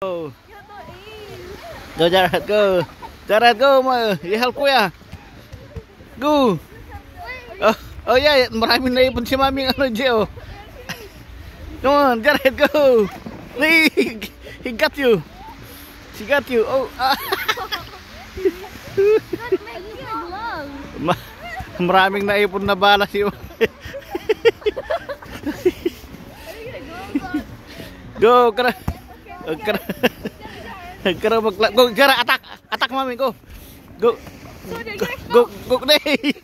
Go. Go Jared, go. Jared, go. You help kuya. Go. Oh yeah, maraming naipon si maming ano Gio. Come on, Jared, go. He got you. She got you. Oh. Maraming naipon na bala si Go, kara. Kara magla. Go, Jara, attack mami, go. Go. Go nay.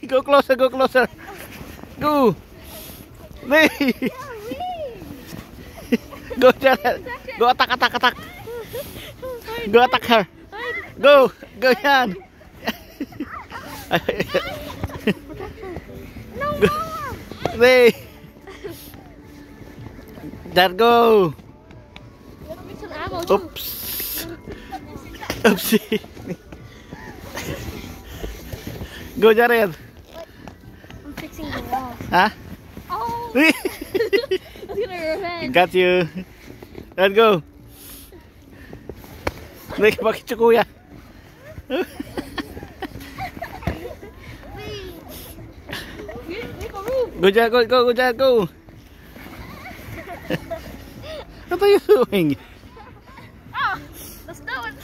Go closer, go closer. Go. Nay. Go, Jara. Go attack. Go attack her. Go yan. Go. Nay. There go. Oops. Oopsie. Go Jared. I'm fixing the wall. Huh? Oh. I was gonna revenge. Got you. Let's go. Make bakit si kuya. Go Jared, go Jared, go. What are you doing? Oh, let's do it.